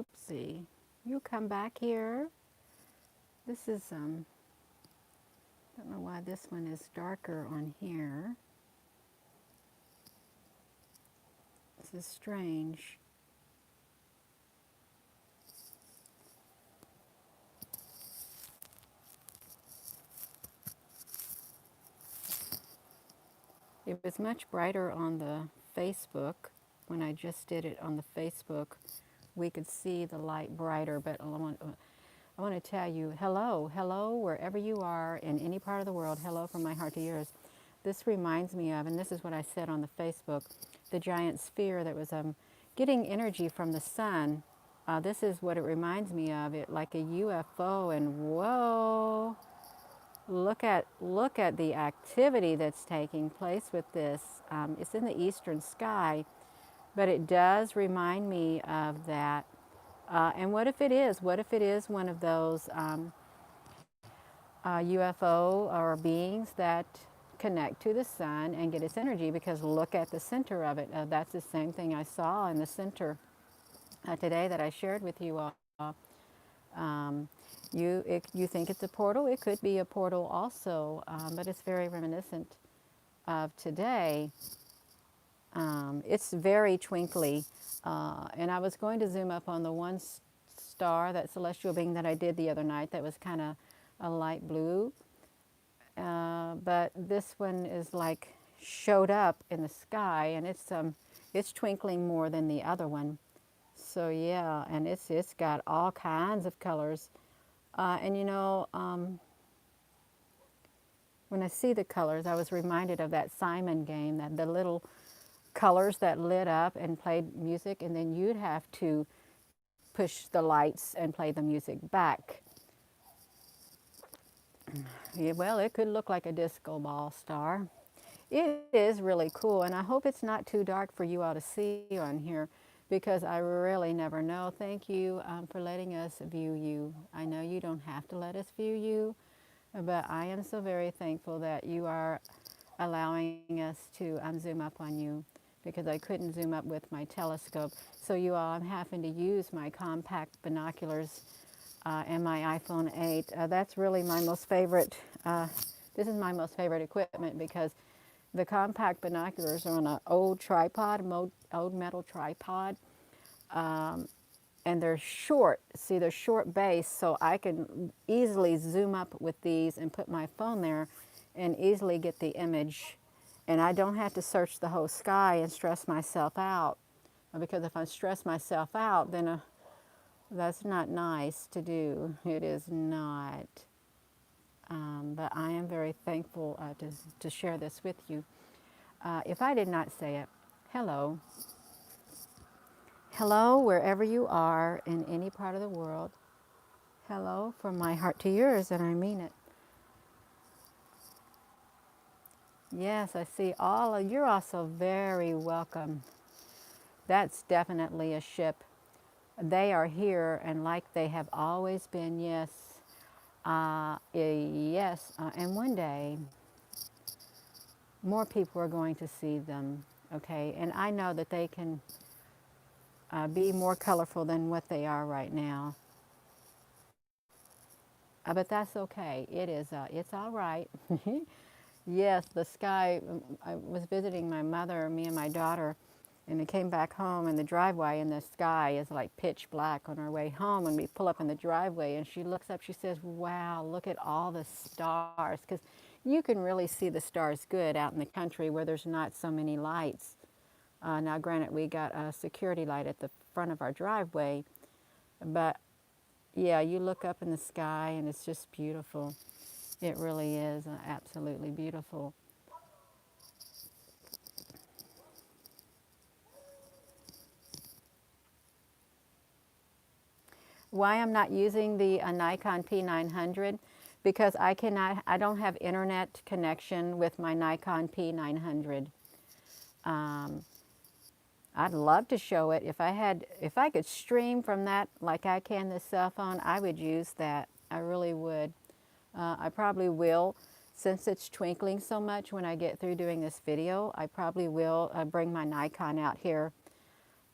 Whoopsie. You come back here. This is, don't know why this one is darker on here. This is strange. It was much brighter on the Facebook. When I just did it on the Facebook, we could see the light brighter, but I want to tell you, hello, hello, wherever you are in any part of the world, hello from my heart to yours. This reminds me of, and this is what I said on the Facebook, the giant sphere that was getting energy from the sun. This is what it reminds me of, it like a UFO, and whoa, look at the activity that's taking place with this. It's in the eastern sky, but it does remind me of that. And what if it is? What if it is one of those UFO or beings that connect to the sun and get its energy? Because look at the center of it. That's the same thing I saw in the center today that I shared with you all. You think it's a portal? It could be a portal also, but it's very reminiscent of today. It's very twinkly, and I was going to zoom up on the one star, that celestial being that I did the other night that was kind of a light blue, but this one is like showed up in the sky, and it's twinkling more than the other one. So yeah, and it's got all kinds of colors, and you know, when I see the colors, I was reminded of that Simon game, that the little colors that lit up and played music, and then you'd have to push the lights and play the music back. Yeah, well, it could look like a disco ball star. It is really cool, and I hope it's not too dark for you all to see on here, because I really never know. Thank you for letting us view you. I know you don't have to let us view you, but I am so very thankful that you are allowing us to zoom up on you, because I couldn't zoom up with my telescope. So you all, I'm having to use my compact binoculars and my iPhone 8. That's really my most favorite, this is my most favorite equipment, because the compact binoculars are on an old tripod, old metal tripod, and they're short. See, they're short base, so I can easily zoom up with these and put my phone there and easily get the image. And I don't have to search the whole sky and stress myself out, because if I stress myself out, then that's not nice to do. It is not. But I am very thankful to share this with you. If I did not say it, hello. Hello, wherever you are in any part of the world. Hello from my heart to yours, and I mean it. Yes, I see all of you're also very welcome. That's definitely a ship. They are here, and like they have always been, yes. Yes, and one day more people are going to see them, okay? And I know that they can be more colorful than what they are right now. But that's okay. It's all right. Yes, the sky, I was visiting my mother, me and my daughter, and we came back home in the driveway, and the sky is like pitch black on our way home. And we pull up in the driveway, and she looks up, she says, wow, look at all the stars. Because you can really see the stars good out in the country where there's not so many lights. Now, granted, we got a security light at the front of our driveway, but yeah, you look up in the sky, and it's just beautiful. It really is absolutely beautiful. Why I'm not using the Nikon P900? Because I don't have internet connection with my Nikon P900. Um, I'd love to show it. If I could stream from that like I can this cell phone, I would use that. I really would. I probably will, since it's twinkling so much when I get through doing this video, I probably will bring my Nikon out here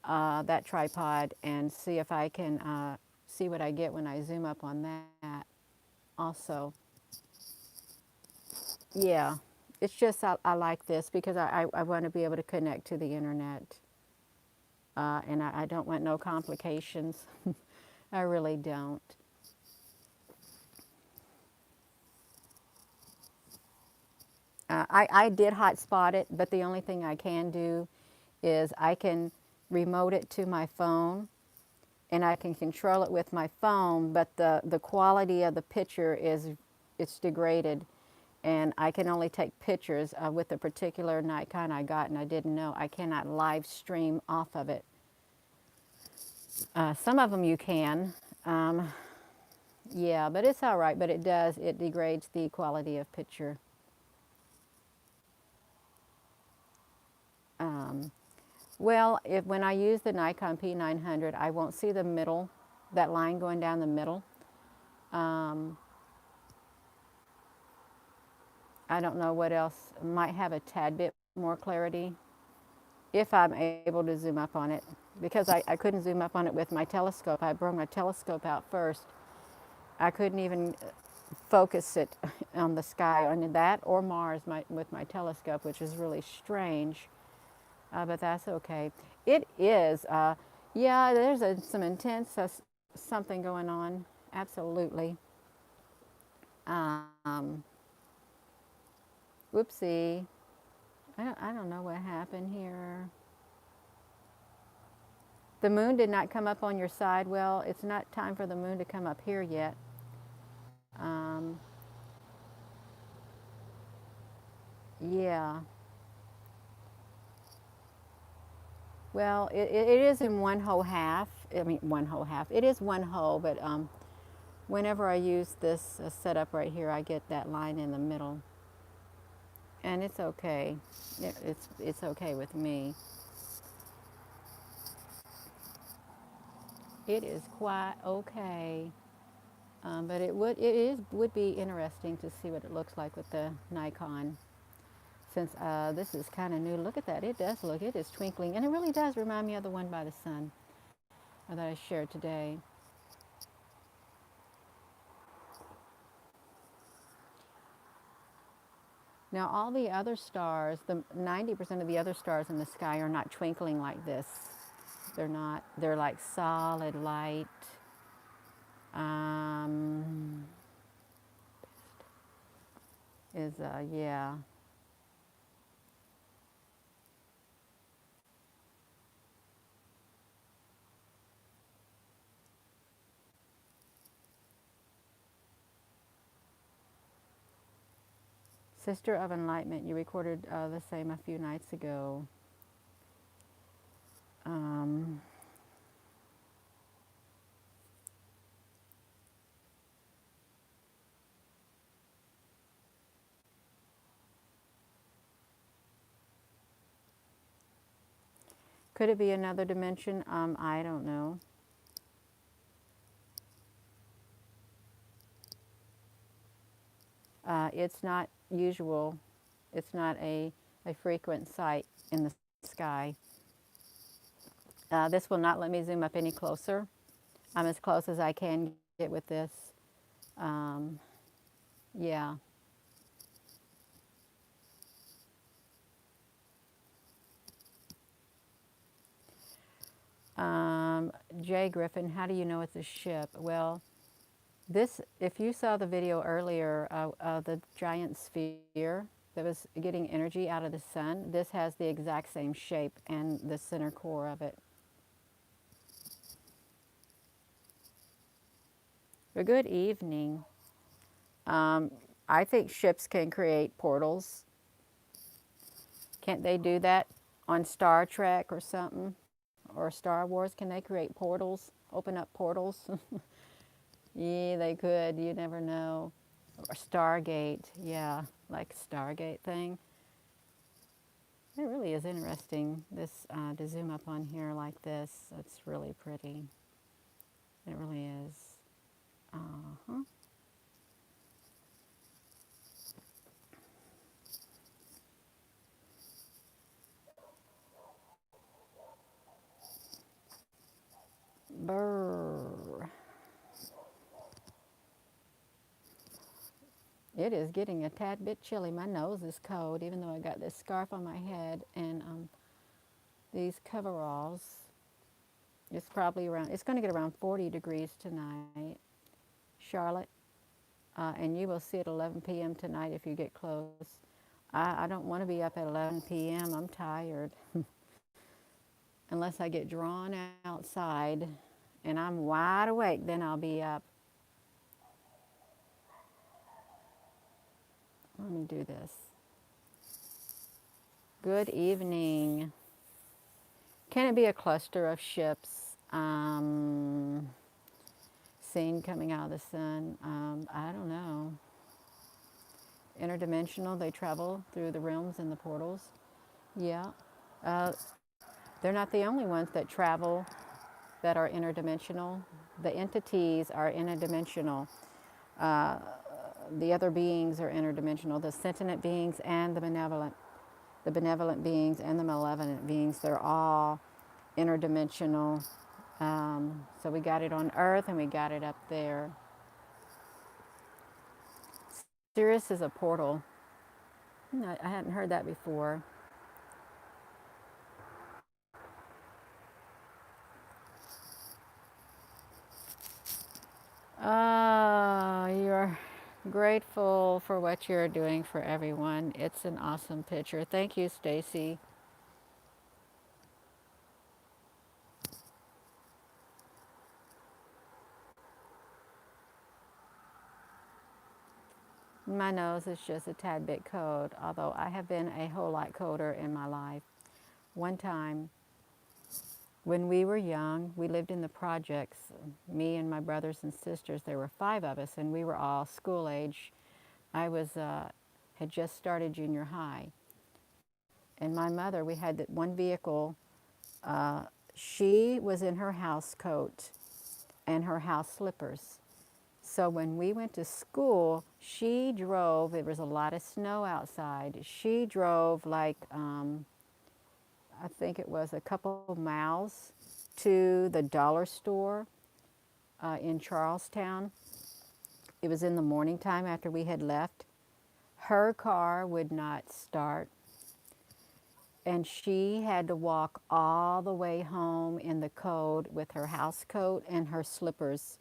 that tripod and see if I can see what I get when I zoom up on that also. Yeah, it's just I like this because I want to be able to connect to the internet. And I don't want no complications. I really don't. I did hotspot it, but the only thing I can do is I can remote it to my phone and I can control it with my phone, but the quality of the picture is it's degraded, and I can only take pictures with a particular Nikon I got, and I didn't know I cannot live stream off of it. Some of them you can, um, yeah, but it's all right. But it degrades the quality of picture. Um, well, when I use the Nikon P900, I won't see the middle, that line going down the middle. Um, I don't know what else might have a tad bit more clarity if I'm able to zoom up on it, because I couldn't zoom up on it with my telescope. I brought my telescope out first. I couldn't even focus it on the sky, on that or Mars with my telescope, which is really strange, but that's okay. It is, yeah, there's some intense something going on, absolutely. Um, Whoopsie. I don't know what happened here. The moon did not come up on your side. Well, it's not time for the moon to come up here yet. Um, yeah. Well, it is in one whole half. I mean, one whole half. It is one whole, but whenever I use this setup right here, I get that line in the middle. And it's okay. It's okay with me. It is quite okay. But would be interesting to see what it looks like with the Nikon. Since this is kind of new, look at that. It is twinkling. And it really does remind me of the one by the sun that I shared today. Now all the other stars, the 90% of the other stars in the sky are not twinkling like this. They're not. They're like solid light. Um, yeah. Sister of Enlightenment, you recorded the same a few nights ago. Um, could it be another dimension? I don't know. It's not usual. It's not a frequent sight in the sky. This will not let me zoom up any closer. I'm as close as I can get with this. Um, yeah. Jay Griffin, how do you know it's a ship? Well, this, if you saw the video earlier of the giant sphere that was getting energy out of the sun, this has the exact same shape and the center core of it. A good evening. Um, I think ships can create portals. Can't they do that on Star Trek or something? Or Star Wars? Can they create portals? Open up portals? Yeah, they could. You never know. Or Stargate. Yeah, like Stargate thing. It really is interesting, this to zoom up on here like this. It's really pretty. It really is. Uh-huh. it is getting a tad bit chilly. My nose is cold, even though I got this scarf on my head and these coveralls. It's probably around, it's going to get around 40 degrees tonight, Charlotte. And you will see at 11 p.m. tonight if you get close. I don't want to be up at 11 p.m. I'm tired. Unless I get drawn outside and I'm wide awake, then I'll be up. Let me do this. Good evening. Can it be a cluster of ships seen coming out of the sun? I don't know. Interdimensional, they travel through the realms and the portals. Yeah. Uh, they're not the only ones that travel that are interdimensional. The entities are interdimensional. Uh, the other beings are interdimensional. The sentient beings and the benevolent beings and the malevolent beings, they're all interdimensional. So we got it on Earth and we got it up there. Sirius is a portal. I hadn't heard that before. You're grateful for what you're doing for everyone. It's an awesome picture. Thank you, Stacy. My nose is just a tad bit cold, although I have been a whole lot colder in my life. One time, when we were young, we lived in the projects, me and my brothers and sisters. There were 5 of us, and we were all school age. I had just started junior high. And my mother, we had that one vehicle. She was in her house coat and her house slippers. So when we went to school, she drove, there was a lot of snow outside. She drove like, I think it was a couple of miles to the dollar store in Charlestown. It was in the morning time after we had left. Her car would not start. And she had to walk all the way home in the cold with her house coat and her slippers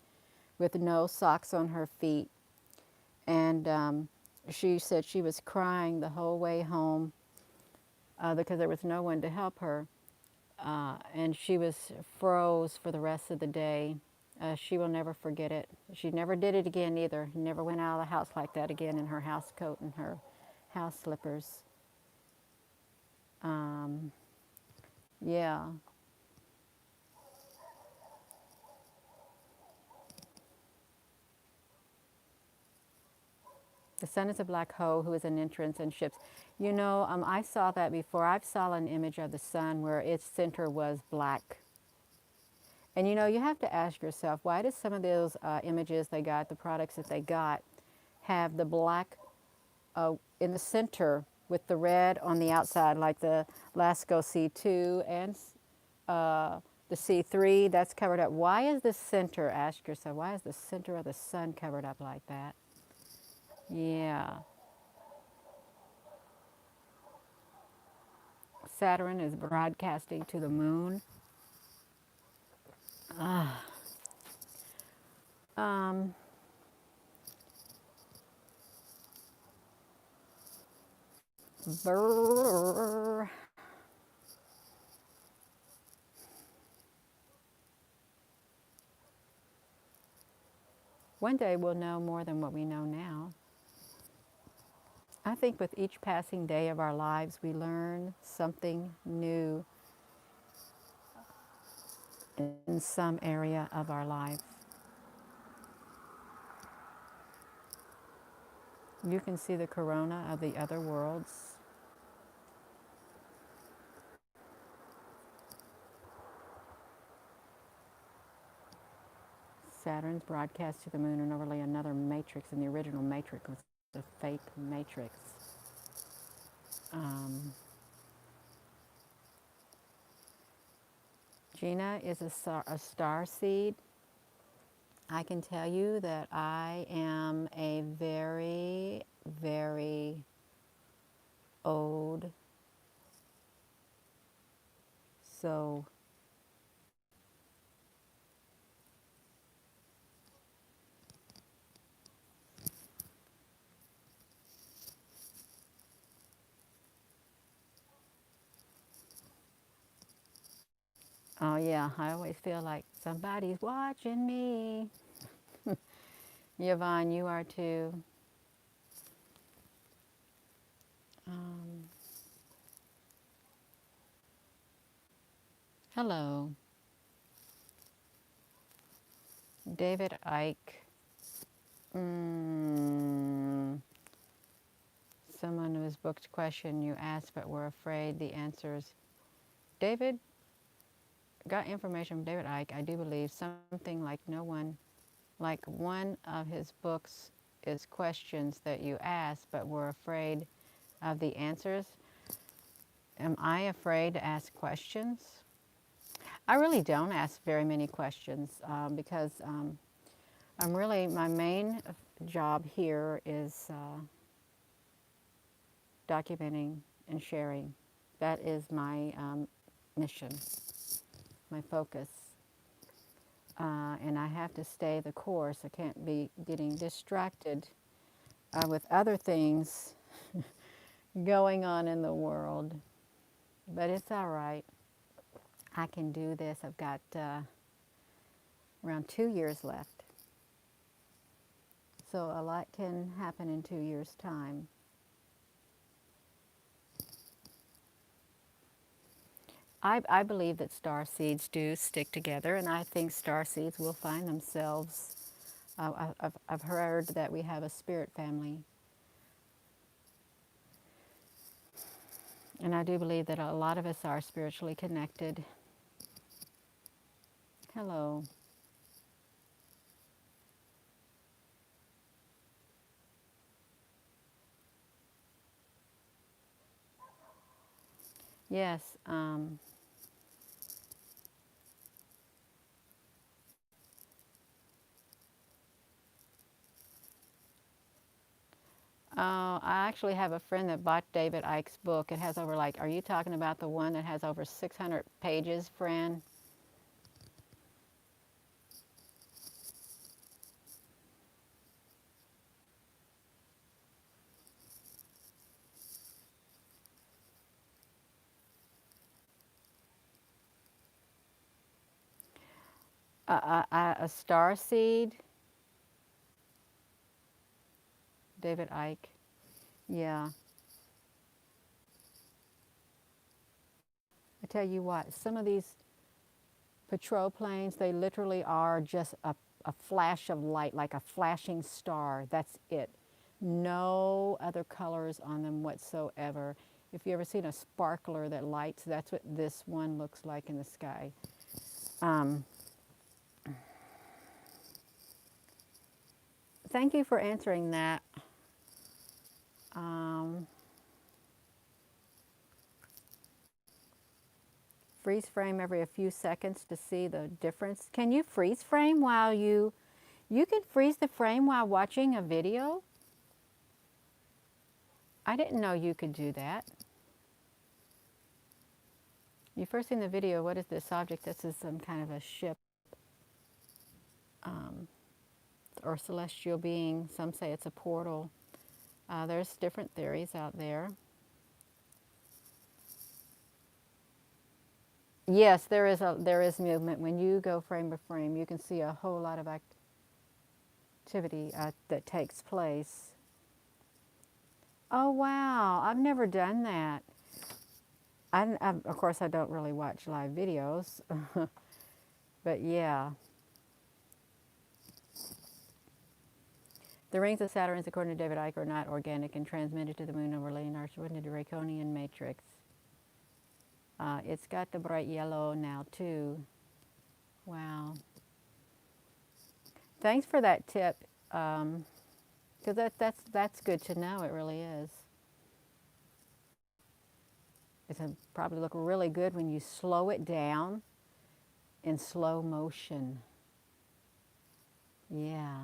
with no socks on her feet. And she said she was crying the whole way home because there was no one to help her. And she was froze for the rest of the day. She will never forget it. She never did it again either. Never went out of the house like that again in her house coat and her house slippers. Yeah. The sun is a black hole who is an entrance in ships. You know, I saw that before. I've saw an image of the sun where its center was black. And you know, you have to ask yourself, why does some of those images they got, the products that they got, have the black in the center with the red on the outside, like the Lasco C2 and the C3, that's covered up. Why is the center, ask yourself, why is the center of the sun covered up like that? Yeah. Saturn is broadcasting to the moon. Um, brr. One day we'll know more than what we know now. I think with each passing day of our lives, we learn something new in some area of our life. You can see the corona of the other worlds. Saturn's broadcast to the moon and overlay another matrix, and the original matrix was a fake matrix. Gina is a star seed. I can tell you that I am a very very old. So, oh yeah, I always feel like somebody's watching me. Yvonne, you are too. Um, hello, David Icke. Mm, someone who's booked question you asked but were afraid the answers. David got information from David Icke, I do believe, something like no one, like one of his books is questions that you asked but were afraid of the answers. Am I afraid to ask questions? I really don't ask very many questions because I'm really, my main job here is documenting and sharing. That is my mission, my focus. And I have to stay the course. I can't be getting distracted with other things going on in the world. But it's all right. I can do this. I've got around 2 years left. So a lot can happen in 2 years' time. I believe that star seeds do stick together, and I think star seeds will find themselves. I've heard that we have a spirit family, and I do believe that a lot of us are spiritually connected. Hello. Yes. I actually have a friend that bought David Icke's book. It has over like, are you talking about the one that has over 600 pages, friend? A star seed, David Icke. Yeah. I tell you what, some of these patrol planes, they literally are just a flash of light, like a flashing star. That's it. No other colors on them whatsoever. If you ever seen a sparkler that lights, that's what this one looks like in the sky. Um, Thank you for answering that. Um, Freeze frame every a few seconds to see the difference. Can you freeze frame while you can freeze the frame while watching a video? I didn't know you could do that. You first seen the video, what is this object? This is some kind of a ship um, or celestial being. Some say it's a portal. There's different theories out there. Yes, there is movement. When you go frame by frame, you can see a whole lot of activity that takes place. Oh wow, I've never done that. Of course, I don't really watch live videos, but yeah. The rings of Saturn, according to David Icke, are not organic and transmitted to the moon over Leonard's the Draconian matrix. It's got the bright yellow now too. Wow. Thanks for that tip, because that's good to know. It really is. It'll probably look really good when you slow it down in slow motion. Yeah.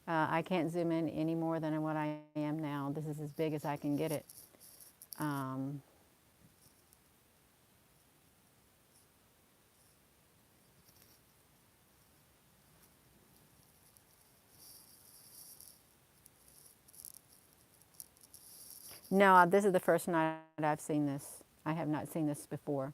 I can't zoom in any more than what I am now. This is as big as I can get it. Um, no, this is the first night I've seen this. I have not seen this before.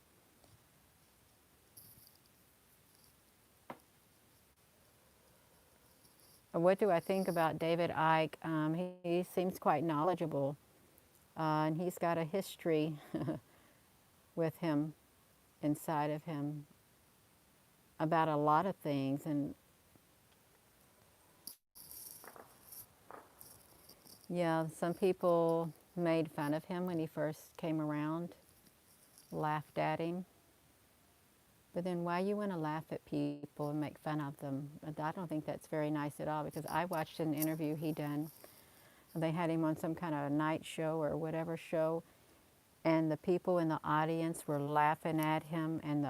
What do I think about David Icke? He seems quite knowledgeable, and he's got a history with him, inside of him, about a lot of things. And yeah, some people made fun of him when he first came around, laughed at him. But then why you want to laugh at people and make fun of them? I don't think that's very nice at all, because I watched an interview he done. They had him on some kind of night show or whatever show, and the people in the audience were laughing at him, and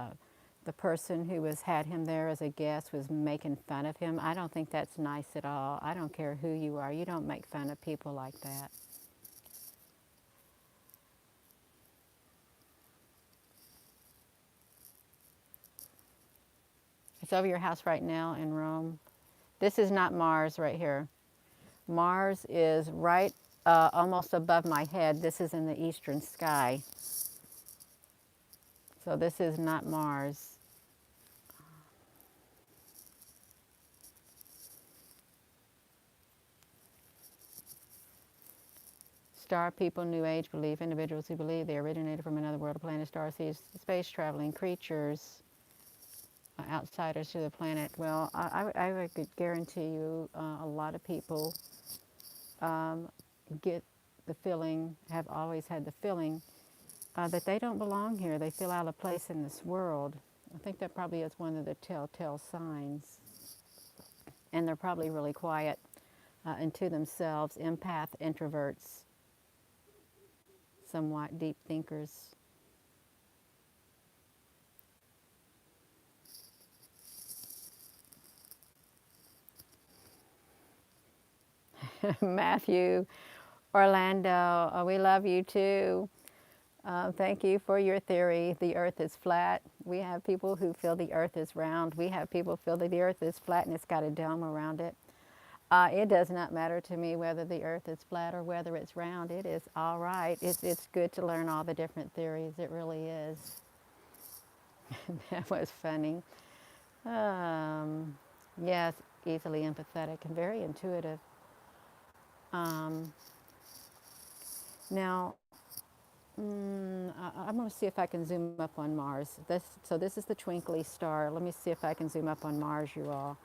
the person who had him there as a guest was making fun of him. I don't think that's nice at all. I don't care who you are. You don't make fun of people like that. It's over your house right now in Rome. This is not Mars right here. Mars is right almost above my head. This is in the eastern sky. So this is not Mars. Star people, New Age belief, individuals who believe they originated from another world, a planet, star, seas, space traveling creatures, outsiders to the planet. Well, I could guarantee you a lot of people get the feeling, have always had the feeling that they don't belong here. They feel out of place in this world. I think that probably is one of the telltale signs. And they're probably really quiet and to themselves, empath, introverts, somewhat deep thinkers. Matthew, Orlando, we love you too. Thank you for your theory. The earth is flat. We have people who feel the earth is round. We have people who feel that the earth is flat and it's got a dome around it. It does not matter to me whether the earth is flat or whether it's round. It is all right. It's good to learn all the different theories. It really is. That was funny. Um, yes, easily empathetic and very intuitive. Um, now, I'm going to see if I can zoom up on Mars. So this is the twinkly star. Let me see if I can zoom up on Mars, you all.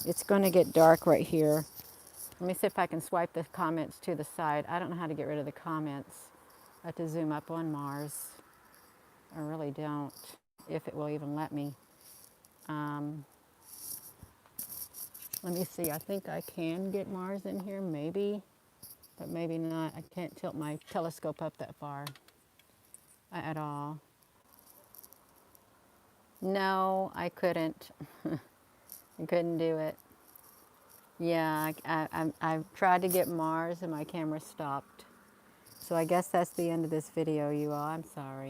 It's going to get dark right here. Let me see if I can swipe the comments to the side. I don't know how to get rid of the comments to zoom up on Mars. I really don't, if it will even let me. Um, Let me see. I think I can get Mars in here, maybe, but maybe not. I can't tilt my telescope up that far at all. No, I couldn't. I couldn't do it. Yeah, I've tried to get Mars and my camera stopped. So I guess that's the end of this video, you all. I'm sorry.